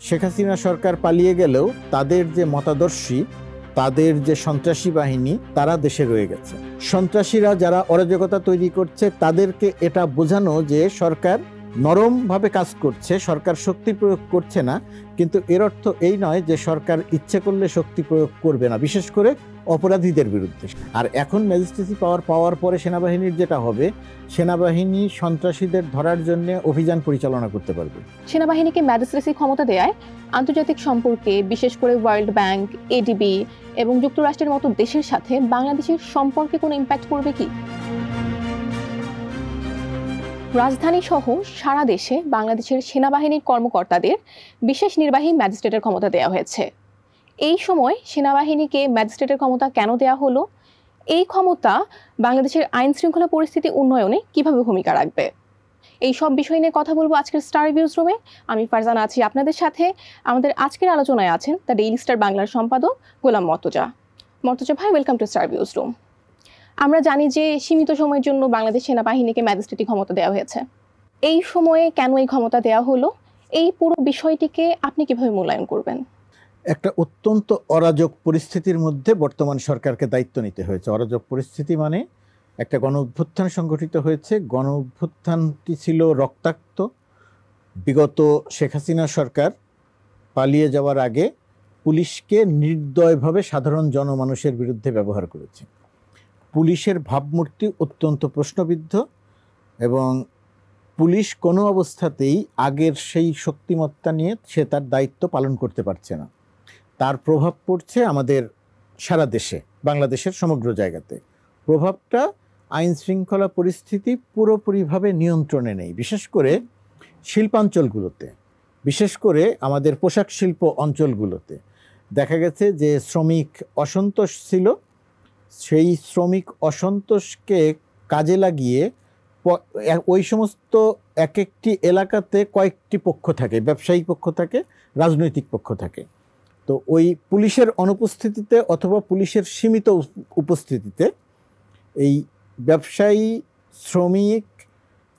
শেখ হাসিনা সরকার পালিয়ে গেলেও তাদের যে মতাদর্শী, তাদের যে সন্ত্রাসী বাহিনী, তারা দেশে রয়ে গেছে। সন্ত্রাসীরা যারা অরাজকতা তৈরি করছে তাদেরকে এটা বোঝানো যে সরকার নরমভাবে কাজ করছে, সরকার শক্তি প্রয়োগ করছে না, কিন্তু এর অর্থ এই নয় যে সরকার ইচ্ছে করলে শক্তি প্রয়োগ করবে না, বিশেষ করে অপরাধীদের বিরুদ্ধে। আর এখন ম্যাজিস্ট্রেসি পাওয়ার পাওয়ার পরে সেনাবাহিনীর যেটা হবে, সেনাবাহিনী সন্ত্রাসীদের ধরার জন্য অভিযান পরিচালনা করতে পারবে। সেনাবাহিনীকে ম্যাজিস্ট্রেসি ক্ষমতা দেয়ায় আন্তর্জাতিক সম্পর্কে, বিশেষ করে ওয়ার্ল্ড ব্যাংক, এডিবি এবং যুক্তরাষ্ট্রের মতো দেশের সাথে বাংলাদেশের সম্পর্কে কোনো ইম্প্যাক্ট পড়বে কি? রাজধানী সহ সারা দেশে বাংলাদেশের সেনাবাহিনীর কর্মকর্তাদের বিশেষ নির্বাহী ম্যাজিস্ট্রেটের ক্ষমতা দেওয়া হয়েছে। এই সময় সেনাবাহিনীকে ম্যাজিস্ট্রেটের ক্ষমতা কেন দেওয়া হলো? এই ক্ষমতা বাংলাদেশের আইন শৃঙ্খলা পরিস্থিতি উন্নয়নে কিভাবে ভূমিকা রাখবে? এই সব বিষয় নিয়ে কথা বলবো আজকের স্টার রিভিউজ রুমে। আমি ফারজানা আছি আপনাদের সাথে। আমাদের আজকের আলোচনায় আছেন দ্য ডেইলি স্টার বাংলার সম্পাদক গোলাম মর্তজা। মর্তজা ভাই, welcome to star reviews room. আমরা জানি যে সীমিত সময়ের জন্য বাংলাদেশ সেনাবাহিনীকে ম্যাজিস্ট্রেটি ক্ষমতা দেওয়া হয়েছে। এই সময়ে কেন এই ক্ষমতা দেওয়া হলো, এই পুরো বিষয়টিকে আপনি কিভাবে মূল্যায়ন করবেন? একটা অত্যন্ত অরাজক পরিস্থিতির মধ্যে বর্তমান সরকারকে দায়িত্ব নিতে হয়েছে। অরাজক পরিস্থিতি মানে একটা গণ অভ্যুত্থান সংগঠিত হয়েছে। গণ অভ্যুত্থানটি ছিল রক্তাক্ত। বিগত শেখ হাসিনা সরকার পালিয়ে যাওয়ার আগে পুলিশকে নির্দয়ভাবে সাধারণ জনমানুষের বিরুদ্ধে ব্যবহার করেছে। পুলিশের ভাবমূর্তি অত্যন্ত প্রশ্নবিদ্ধ এবং পুলিশ কোনো অবস্থাতেই আগের সেই শক্তিমত্তা নিয়ে সে তার দায়িত্ব পালন করতে পারছে না। তার প্রভাব পড়ছে আমাদের সারা দেশে, বাংলাদেশের সমগ্র জায়গাতে। প্রভাবটা আইন শৃঙ্খলা পরিস্থিতি পুরোপুরিভাবে নিয়ন্ত্রণে নেই, বিশেষ করে শিল্পাঞ্চলগুলোতে, বিশেষ করে আমাদের পোশাক শিল্প অঞ্চলগুলোতে দেখা গেছে যে শ্রমিক অসন্তোষ ছিল। সেই শ্রমিক অসন্তোষকে কাজে লাগিয়ে ওই সমস্ত এক একটি এলাকাতে কয়েকটি পক্ষ থাকে, ব্যবসায়িক পক্ষ থাকে, রাজনৈতিক পক্ষ থাকে। তো ওই পুলিশের অনুপস্থিতিতে অথবা পুলিশের সীমিত উপস্থিতিতে এই ব্যবসায়ী, শ্রমিক,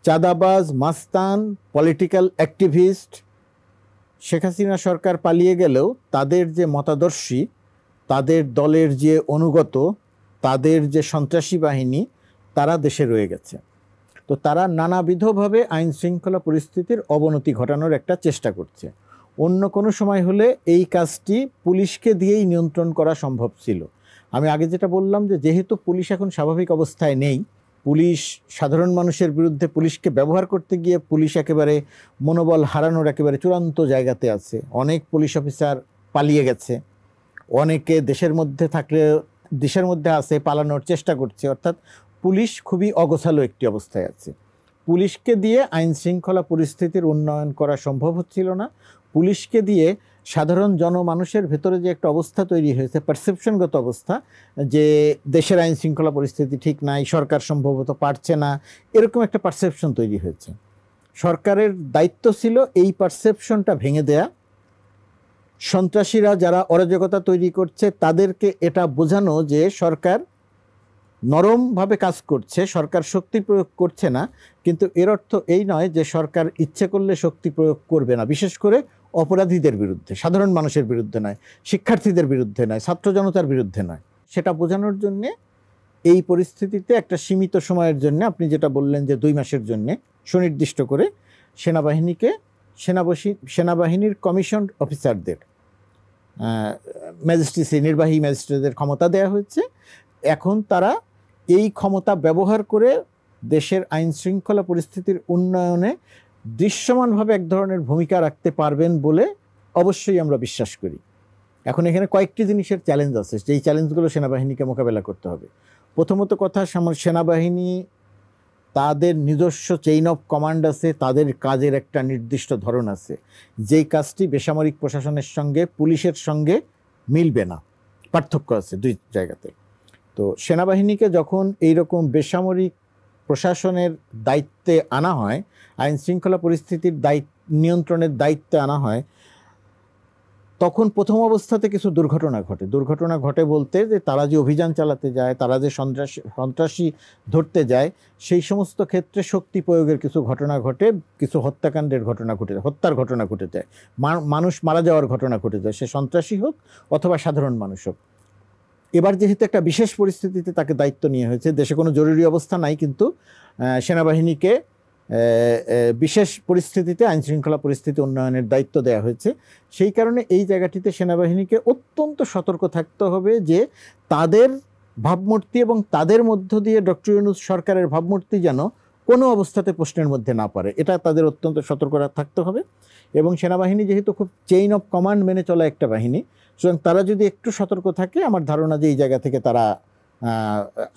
চাঁদাবাজ, মাস্তান, পলিটিক্যাল অ্যাক্টিভিস্ট, শেখ হাসিনা সরকার পালিয়ে গেলেও তাদের যে মতাদর্শী, তাদের দলের যে অনুগত, তাদের যে সন্ত্রাসী বাহিনী, তারা দেশে রয়ে গেছে। তো তারা নানাবিধভাবে আইন শৃঙ্খলা পরিস্থিতির অবনতি ঘটানোর একটা চেষ্টা করছে। অন্য কোনো সময় হলে এই কাজটি পুলিশকে দিয়েই নিয়ন্ত্রণ করা সম্ভব ছিল। আমি আগে যেটা বললাম যে যেহেতু পুলিশ এখন স্বাভাবিক অবস্থায় নেই, পুলিশ সাধারণ মানুষের বিরুদ্ধে পুলিশকে ব্যবহার করতে গিয়ে পুলিশ একেবারে মনোবল হারানোর একেবারে চূড়ান্ত জায়গাতে আছে। অনেক পুলিশ অফিসার পালিয়ে গেছে, অনেকে দেশের মধ্যে থাকলে দেশের মধ্যে আছে, পালানোর চেষ্টা করছে। অর্থাৎ পুলিশ খুবই অগোছালো একটি অবস্থায় আছে। পুলিশকে দিয়ে আইন শৃঙ্খলা পরিস্থিতির উন্নয়ন করা সম্ভব হচ্ছিল না। পুলিশকে দিয়ে সাধারণ জনমানুষের ভেতরে যে একটা অবস্থা তৈরি হয়েছে, পারসেপশনগত অবস্থা, যে দেশের আইন শৃঙ্খলা পরিস্থিতি ঠিক নাই, সরকার সম্ভবত পারছে না, এরকম একটা পারসেপশন তৈরি হয়েছে। সরকারের দায়িত্ব ছিল এই পারসেপশনটা ভেঙে দেয়া। সন্ত্রাসীরা যারা অরাজকতা তৈরি করছে তাদেরকে এটা বোঝানো যে সরকার নরমভাবে কাজ করছে, সরকার শক্তি প্রয়োগ করছে না, কিন্তু এর অর্থ এই নয় যে সরকার ইচ্ছে করলে শক্তি প্রয়োগ করবে না, বিশেষ করে অপরাধীদের বিরুদ্ধে, সাধারণ মানুষের বিরুদ্ধে নয়, শিক্ষার্থীদের বিরুদ্ধে নয়, ছাত্র জনতার বিরুদ্ধে নয়। সেটা বোঝানোর জন্যে এই পরিস্থিতিতে একটা সীমিত সময়ের জন্য, আপনি যেটা বললেন যে 2 মাসের জন্যে সুনির্দিষ্ট করে সেনাবাহিনীকে, সেনাবাহিনীর কমিশন অফিসারদের, ম্যাজিস্ট্রেসি, নির্বাহী ম্যাজিস্ট্রেটদের ক্ষমতা দেওয়া হয়েছে। এখন তারা এই ক্ষমতা ব্যবহার করে দেশের আইন শৃঙ্খলা পরিস্থিতির উন্নয়নে দৃশ্যমানভাবে এক ধরনের ভূমিকা রাখতে পারবেন বলে অবশ্যই আমরা বিশ্বাস করি। এখন এখানে কয়েকটি জিনিসের চ্যালেঞ্জ আছে, যেই চ্যালেঞ্জগুলো সেনাবাহিনীকে মোকাবেলা করতে হবে। প্রথমত কথা, সেনাবাহিনী তাদের নিজস্ব চেইন অফ কমান্ড আছে, তাদের কাজের একটা নির্দিষ্ট ধরন আছে, যেই কাজটি বেসামরিক প্রশাসনের সঙ্গে, পুলিশের সঙ্গে মিলবে না, পার্থক্য আছে 2 জায়গাতে। তো সেনাবাহিনীকে যখন এইরকম বেসামরিক প্রশাসনের দায়িত্বে আনা হয়, আইন শৃঙ্খলা পরিস্থিতির নিয়ন্ত্রণের দায়িত্বে আনা হয়, তখন প্রথম অবস্থাতে কিছু দুর্ঘটনা ঘটে বলতে যে তারা যে অভিযান চালাতে যায়, তারা যে সন্ত্রাসী ধরতে যায়, সেই সমস্ত ক্ষেত্রে শক্তি প্রয়োগের কিছু ঘটনা ঘটে, কিছু হত্যাকাণ্ডের ঘটনা ঘটে যায়, হত্যার ঘটনা ঘটে যায়, মানুষ মারা যাওয়ার ঘটনা ঘটে যায়, সে সন্ত্রাসী হোক অথবা সাধারণ মানুষ হোক। এবার যেহেতু একটা বিশেষ পরিস্থিতিতে তাকে দায়িত্ব নিয়ে হয়েছে, দেশে কোনো জরুরি অবস্থা নাই, কিন্তু সেনাবাহিনীকে বিশেষ পরিস্থিতিতে আইনশৃঙ্খলা পরিস্থিতি উন্নয়নের দায়িত্ব দেওয়া হয়েছে। সেই কারণে এই জায়গাটিতে সেনাবাহিনীকে অত্যন্ত সতর্ক থাকতে হবে যে তাদের ভাবমূর্তি এবং তাদের মধ্য দিয়ে ডক্টর ইউনূস সরকারের ভাবমূর্তি যেন কোনো অবস্থাতে প্রশ্নের মধ্যে না পড়ে, এটা তাদের অত্যন্ত সতর্ক থাকতে হবে। এবং সেনাবাহিনী যেহেতু খুব চেইন অফ কমান্ড মেনে চলা একটা বাহিনী, সুতরাং তারা যদি একটু সতর্ক থাকে, আমার ধারণা যে এই জায়গা থেকে তারা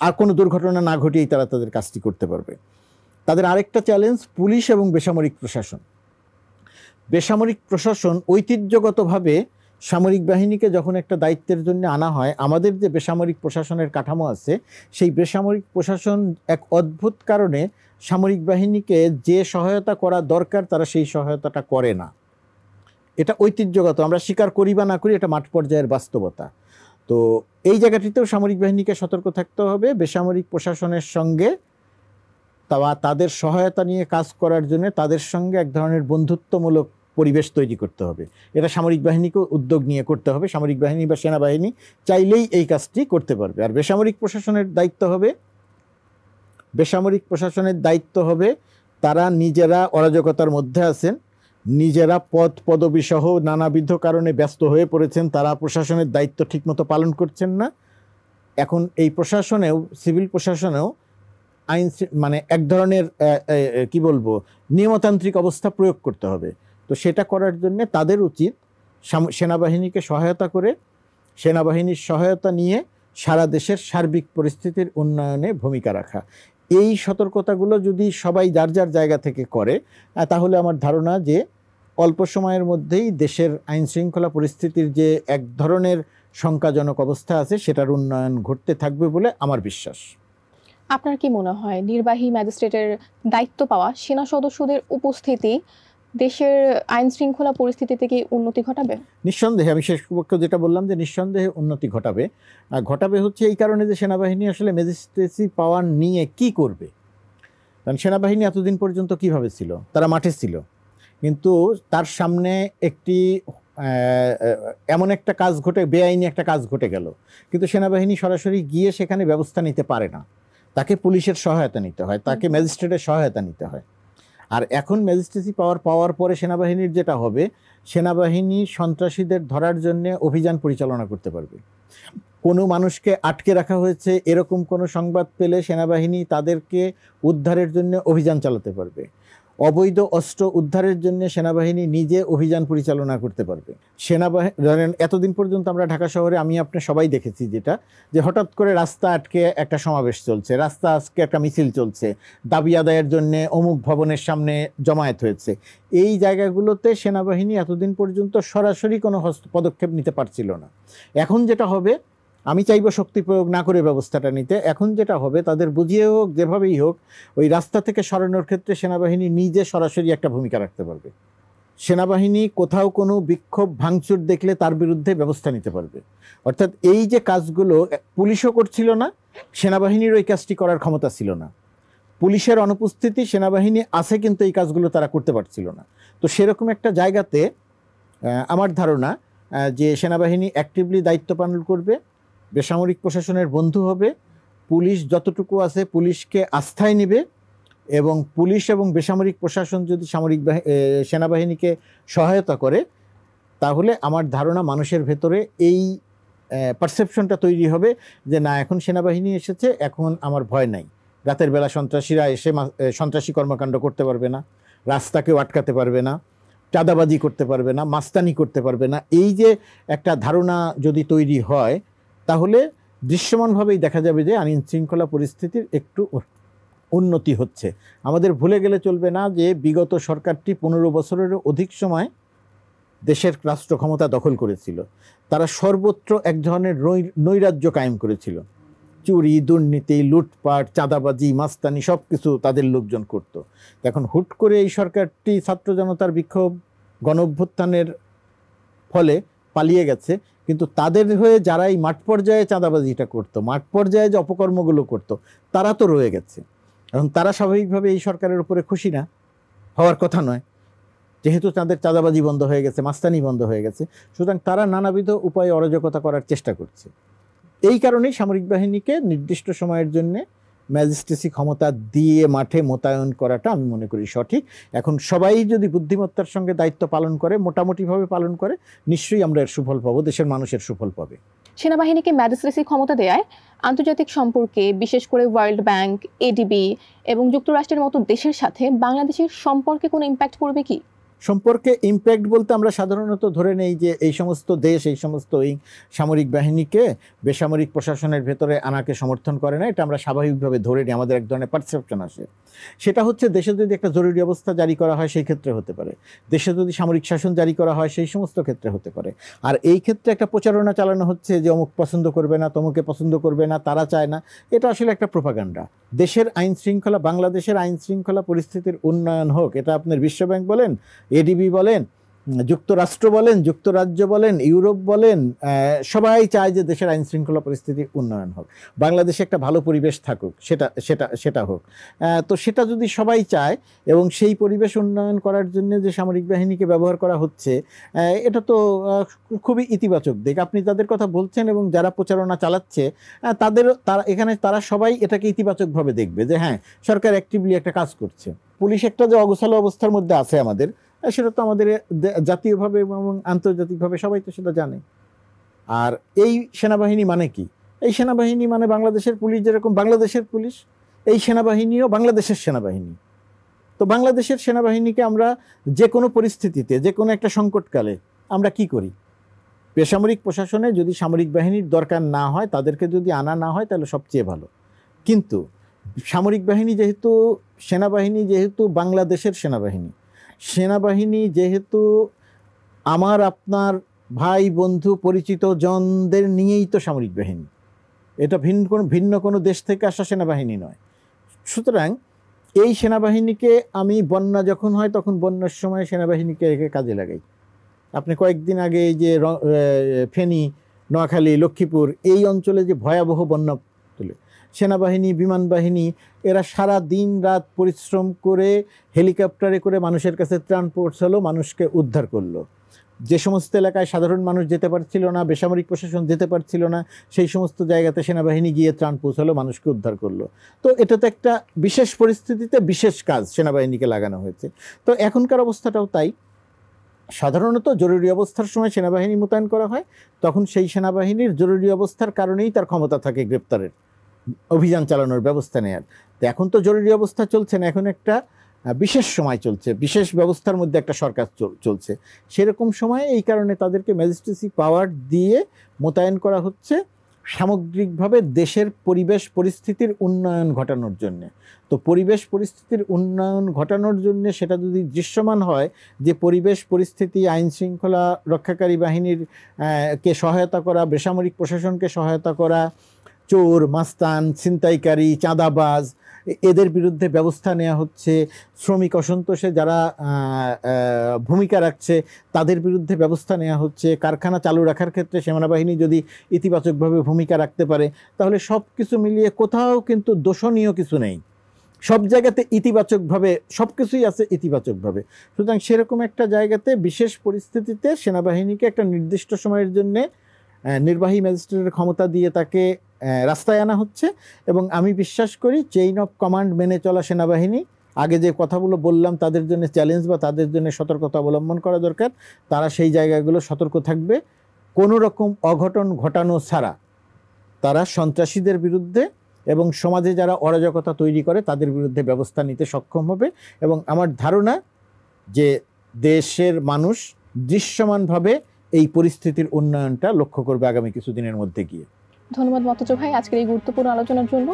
আর কোনো দুর্ঘটনা না ঘটিয়েই তারা তাদের কাজটি করতে পারবে। তাদের আরেকটা চ্যালেঞ্জ পুলিশ এবং বেসামরিক প্রশাসন। বেসামরিক প্রশাসন ঐতিহ্যগতভাবে সামরিক বাহিনীকে যখন একটা দায়িত্বের জন্য আনা হয়, আমাদের যে বেসামরিক প্রশাসনের কাঠামো আছে, সেই বেসামরিক প্রশাসন এক অদ্ভুত কারণে সামরিক বাহিনীকে যে সহায়তা করা দরকার তারা সেই সহায়তাটা করে না। এটা ঐতিহ্যগত, আমরা স্বীকার করি বা না করি, এটা মাঠ পর্যায়ের বাস্তবতা। তো এই জায়গাটিতেও সামরিক বাহিনীকে সতর্ক থাকতে হবে। বেসামরিক প্রশাসনের সঙ্গে তাদের সহায়তা নিয়ে কাজ করার জন্য তাদের সঙ্গে এক ধরনের বন্ধুত্বমূলক পরিবেশ তৈরি করতে হবে। এটা সামরিক বাহিনীকে উদ্যোগ নিয়ে করতে হবে। সামরিক বাহিনী বা সেনাবাহিনী চাইলেই এই কাজটি করতে পারবে। আর বেসামরিক প্রশাসনের দায়িত্ব হবে তারা নিজেরা অরাজকতার মধ্যে আছেন, নিজেরা পদবি সহ নানাবিধ কারণে ব্যস্ত হয়ে পড়েছেন, তারা প্রশাসনের দায়িত্ব ঠিকমতো পালন করছেন না। এখন এই প্রশাসনেও, সিভিল প্রশাসনেও আইন মানে এক ধরনের কি বলবো, নিয়মতান্ত্রিক অবস্থা প্রয়োগ করতে হবে। তো সেটা করার জন্য তাদের উচিত সেনাবাহিনীকে সহায়তা করে, সেনাবাহিনীর সহায়তা নিয়ে সারা দেশের সার্বিক পরিস্থিতির উন্নয়নে ভূমিকা রাখা। এই সতর্কতাগুলো যদি সবাই যার যার জায়গা থেকে করে, তাহলে আমার ধারণা যে অল্প সময়ের মধ্যেই দেশের আইন শৃঙ্খলা পরিস্থিতির যে এক ধরনের শঙ্কাজনক অবস্থা আছে সেটার উন্নয়ন ঘটতে থাকবে বলে আমার বিশ্বাস। আপনার কি মনে হয় নির্বাহী ম্যাজিস্ট্রেটের দায়িত্ব পাওয়া সেনা সদস্যদের উপস্থিতি দেশের আইন শৃঙ্খলা পরিস্থিতি থেকে উন্নতি ঘটাবে? নিঃসন্দেহে, আমি শেষ পক্ষে যেটা বললাম যে নিঃসন্দেহে উন্নতি ঘটাবে হচ্ছে এই কারণে যে সেনাবাহিনী আসলে ম্যাজিস্ট্রেসি পাওয়ার নিয়ে কি করবে। কারণ সেনাবাহিনী এতদিন পর্যন্ত কিভাবে ছিল, তারা মাঠে ছিল, কিন্তু তার সামনে একটি এমন একটা কাজ বেআইনি একটা কাজ ঘটে গেল, কিন্তু সেনাবাহিনী সরাসরি গিয়ে সেখানে ব্যবস্থা নিতে পারে না, তাকে পুলিশের সহায়তা নিতে হয়, তাকে ম্যাজিস্ট্রেটের সহায়তা নিতে হয়। আর এখন ম্যাজিস্ট্রেসি পাওয়ার পরে সেনাবাহিনীর যেটা হবে, সেনাবাহিনী সন্ত্রাসীদের ধরার জন্য অভিযান পরিচালনা করতে পারবে। কোনো মানুষকে আটকে রাখা হয়েছে এরকম কোনো সংবাদ পেলে সেনাবাহিনী তাদেরকে উদ্ধারের জন্য অভিযান চালাতে পারবে। অবৈধ অস্ত্র উদ্ধারের জন্য সেনাবাহিনী নিজে অভিযান পরিচালনা করতে পারবে। ধরেন এতদিন পর্যন্ত আমরা ঢাকা শহরে আমি আপনি সবাই দেখেছি যে হঠাৎ করে রাস্তা আটকে একটা সমাবেশ চলছে, রাস্তা আজকে একটা মিছিল চলছে, দাবি আদায়ের জন্য অমুক ভবনের সামনে জমায়েত হয়েছে। এই জায়গাগুলোতে সেনাবাহিনী এতদিন পর্যন্ত সরাসরি কোনো পদক্ষেপ নিতে পারছিল না। এখন যেটা হবে, আমি চাইব শক্তি প্রয়োগ না করে ব্যবস্থাটা নিতে। এখন যেটা হবে, তাদের বুঝিয়ে হোক যেভাবেই হোক, ওই রাস্তা থেকে সরানোর ক্ষেত্রে সেনাবাহিনী নিজে সরাসরি একটা ভূমিকা রাখতে পারবে। সেনাবাহিনী কোথাও কোনো বিক্ষোভ ভাঙচুর দেখলে তার বিরুদ্ধে ব্যবস্থা নিতে পারবে। অর্থাৎ এই যে কাজগুলো পুলিশও করছিল না, সেনাবাহিনীর ওই কাজটি করার ক্ষমতা ছিল না। পুলিশের অনুপস্থিতি, সেনাবাহিনী আছে কিন্তু এই কাজগুলো তারা করতে পারছিল না। তো সেরকম একটা জায়গাতে আমার ধারণা যে সেনাবাহিনী অ্যাক্টিভলি দায়িত্ব পালন করবে, বেসামরিক প্রশাসনের বন্ধু হবে, পুলিশ যতটুকু আছে পুলিশকে আস্থায় নেবে, এবং পুলিশ এবং বেসামরিক প্রশাসন যদি সেনাবাহিনীকে সহায়তা করে, তাহলে আমার ধারণা মানুষের ভেতরে এই পারসেপশনটা তৈরি হবে যে না, এখন সেনাবাহিনী এসেছে, এখন আমার ভয় নাই। রাতের বেলা সন্ত্রাসীরা এসে সন্ত্রাসী কর্মকাণ্ড করতে পারবে না, রাস্তাকেও আটকাতে পারবে না, চাঁদাবাজি করতে পারবে না, মাস্তানি করতে পারবে না। এই যে একটা ধারণা যদি তৈরি হয়, তাহলে দৃশ্যমানভাবেই দেখা যাবে যে আইন শৃঙ্খলা পরিস্থিতির একটু উন্নতি হচ্ছে। আমাদের ভুলে গেলে চলবে না যে বিগত সরকারটি 15 বছরেরও অধিক সময় দেশের রাষ্ট্র ক্ষমতা দখল করেছিল। তারা সর্বত্র এক ধরনের নৈরাজ্য কায়েম করেছিল। চুরি, দুর্নীতি, লুটপাট, চাঁদাবাজি, মাস্তানি সব কিছু তাদের লোকজন করত। এখন হুট করে এই সরকারটি ছাত্র জনতার বিক্ষোভ, গণ অভ্যুত্থানের ফলে পালিয়ে গেছে, কিন্তু তাদের হয়ে যারা এই মাঠ পর্যায়ে চাঁদাবাজিটা করতো, মাঠ পর্যায়ে যে অপকর্মগুলো করতো, তারা তো রয়ে গেছে। এবং তারা স্বাভাবিকভাবে এই সরকারের উপরে খুশি না, হওয়ার কথা নয়, যেহেতু তাদের চাঁদাবাজি বন্ধ হয়ে গেছে, মাস্তানি বন্ধ হয়ে গেছে। সুতরাং তারা নানাবিধ উপায়ে অরাজকতা করার চেষ্টা করছে। এই কারণেই সামরিক বাহিনীকে নির্দিষ্ট সময়ের জন্য ম্যাজিস্ট্রেসি ক্ষমতা দিয়ে মাঠে মোতায়েন করাটা আমি মনে করি সঠিক। এখন সবাই যদি বুদ্ধিমত্তার সঙ্গে দায়িত্ব পালন করে, মোটামুটিভাবে পালন করে, নিশ্চয়ই আমরা এর সুফল পাবো, দেশের মানুষের সুফল পাবে। সেনাবাহিনীকে ম্যাজিস্ট্রেসি ক্ষমতা দেয়ায় আন্তর্জাতিক সম্পর্কে, বিশেষ করে ওয়ার্ল্ড ব্যাংক, এডিবি এবং যুক্তরাষ্ট্রের মতো দেশের সাথে বাংলাদেশের সম্পর্কে কোনো ইম্প্যাক্ট পড়বে কি? সম্পর্কে ইম্প্যাক্ট বলতে আমরা সাধারণত ধরে নেই যে এই সমস্ত দেশ, এই সমস্ত এই সামরিক বাহিনীকে বেসামরিক প্রশাসনের ভেতরে আনাকে সমর্থন করে না, এটা আমরা স্বাভাবিকভাবে ধরে নিই, আমাদের এক ধরনের পারসেপশন আসে। সেটা হচ্ছে দেশে যদি একটা জরুরি অবস্থা জারি করা হয় সেই ক্ষেত্রে হতে পারে, দেশে যদি সামরিক শাসন জারি করা হয় সেই সমস্ত ক্ষেত্রে হতে পারে। আর এই ক্ষেত্রে একটা প্রচারণা চালানো হচ্ছে যে অমুক পছন্দ করবে না, তমুকে পছন্দ করবে না, তারা চায় না, এটা আসলে একটা প্রোপাগান্ডা। দেশের আইন শৃঙ্খলা, বাংলাদেশের আইন শৃঙ্খলা পরিস্থিতির উন্নয়ন হোক, এটা আপনার বিশ্বব্যাংক বলেন, এডিবি বলেন, যুক্তরাষ্ট্র বলেন, যুক্তরাজ্য বলেন, ইউরোপ বলেন, সবাই চায় যে দেশের আইন শৃঙ্খলা পরিস্থিতির উন্নয়ন হোক, বাংলাদেশে একটা ভালো পরিবেশ থাকুক, সেটা হোক। তো সেটা যদি সবাই চায় এবং সেই পরিবেশ উন্নয়ন করার জন্য যে সামরিক বাহিনীকে ব্যবহার করা হচ্ছে, এটা তো খুবই ইতিবাচক দিক। আপনি তাদের কথা বলছেন এবং যারা প্রচারণা চালাচ্ছে তারা সবাই এটাকে ইতিবাচকভাবে দেখবে যে হ্যাঁ, সরকার অ্যাক্টিভলি একটা কাজ করছে। পুলিশ একটা যে অগোছালো অবস্থার মধ্যে আছে আমাদের, সেটা তো আমাদের জাতীয়ভাবে এবং আন্তর্জাতিকভাবে সবাই তো সেটা জানে। আর এই সেনাবাহিনী মানে কি? এই সেনাবাহিনী মানে বাংলাদেশের পুলিশ, যেরকম বাংলাদেশের পুলিশ, এই সেনাবাহিনীও বাংলাদেশের সেনাবাহিনী। তো বাংলাদেশের সেনাবাহিনীকে আমরা যে কোনো পরিস্থিতিতে, যে কোনো একটা সংকটকালে আমরা কি করি? বেসামরিক প্রশাসনে যদি সামরিক বাহিনীর দরকার না হয়, তাদেরকে যদি আনা না হয়, তাহলে সবচেয়ে ভালো। কিন্তু সামরিক বাহিনী যেহেতু, সেনাবাহিনী যেহেতু বাংলাদেশের সেনাবাহিনী যেহেতু আমার আপনার ভাই বন্ধু পরিচিত জনদের নিয়েই তো সামরিক বাহিনী, এটা ভিন্ন কোনো দেশ থেকে আসা সেনাবাহিনী নয়। সুতরাং এই সেনাবাহিনীকে আমি বন্যা যখন হয় তখন বন্যার সময় সেনাবাহিনীকে রেখে কাজে লাগাই। আপনি কয়েকদিন আগে এই যে ফেনী, নোয়াখালী, লক্ষ্মীপুর এই অঞ্চলে যে ভয়াবহ বন্যা তুলে, সেনাবাহিনী, বিমান বাহিনী এরা সারা দিন রাত পরিশ্রম করে হেলিকপ্টারে করে মানুষের কাছে ত্রাণ পৌঁছালো, মানুষকে উদ্ধার করলো। যে সমস্ত এলাকায় সাধারণ মানুষ যেতে পারছিল না, বেসামরিক প্রশাসন যেতে পারছিল না, সেই সমস্ত জায়গাতে সেনাবাহিনী গিয়ে ত্রাণ পৌঁছালো, মানুষকে উদ্ধার করলো। তো এটা তো একটা বিশেষ পরিস্থিতিতে বিশেষ কাজ সেনাবাহিনীকে লাগানো হয়েছে। তো এখনকার অবস্থাটাও তাই। সাধারণত জরুরি অবস্থার সময় সেনাবাহিনী মোতায়েন করা হয়, তখন সেই সেনাবাহিনীর জরুরি অবস্থার কারণেই তার ক্ষমতা থাকে গ্রেপ্তারের, অভিযান চালানোর, ব্যবস্থা নেয়ার। তো এখন তো জরুরি অবস্থা চলছে না, এখন একটা বিশেষ সময় চলছে, বিশেষ ব্যবস্থার মধ্যে একটা সরকার চলছে। সেরকম সময়ে এই কারণে তাদেরকে ম্যাজিস্ট্রেসি পাওয়ার দিয়ে মোতায়েন করা হচ্ছে সামগ্রিকভাবে দেশের পরিবেশ পরিস্থিতির উন্নয়ন ঘটানোর জন্যে। তো পরিবেশ পরিস্থিতির উন্নয়ন ঘটানোর জন্য সেটা যদি দৃশ্যমান হয় যে পরিবেশ পরিস্থিতি, আইন শৃঙ্খলা রক্ষাকারী বাহিনীর কে সহায়তা করা, বেসামরিক প্রশাসনকে সহায়তা করা, চোর, মাস্তান, ছিনতাইকারী, চাঁদাবাজ এদের বিরুদ্ধে ব্যবস্থা নেওয়া হচ্ছে, শ্রমিক অসন্তোষে যারা ভূমিকা রাখছে তাদের বিরুদ্ধে ব্যবস্থা নেওয়া হচ্ছে, কারখানা চালু রাখার ক্ষেত্রে সেনাবাহিনী যদি ইতিবাচকভাবে ভূমিকা রাখতে পারে, তাহলে সব কিছু মিলিয়ে কোথাও কিন্তু দোষণীয় কিছু নেই, সব জায়গাতে ইতিবাচকভাবে সব কিছুই আছে ইতিবাচকভাবে। সুতরাং সেরকম একটা জায়গাতে বিশেষ পরিস্থিতিতে সেনাবাহিনীকে একটা নির্দিষ্ট সময়ের জন্যে নির্বাহী ম্যাজিস্ট্রেটের ক্ষমতা দিয়ে তাকে রাস্তায় আনা হচ্ছে। এবং আমি বিশ্বাস করি চেইন অফ কমান্ড মেনে চলা সেনাবাহিনী, আগে যে কথাগুলো বললাম তাদের জন্য চ্যালেঞ্জ বা তাদের জন্য সতর্কতা অবলম্বন করা দরকার, তারা সেই জায়গাগুলো সতর্ক থাকবে। কোনো রকম অঘটন ঘটানো ছাড়া তারা সন্ত্রাসীদের বিরুদ্ধে এবং সমাজে যারা অরাজকতা তৈরি করে তাদের বিরুদ্ধে ব্যবস্থা নিতে সক্ষম হবে। এবং আমার ধারণা যে দেশের মানুষ দৃশ্যমানভাবে এই পরিস্থিতির উন্নয়নটা লক্ষ্য করবে আগামী কিছুদিনের মধ্যে গিয়ে। ধন্যবাদ মর্তুজা ভাই আজকের এই গুরুত্বপূর্ণ আলোচনার জন্য।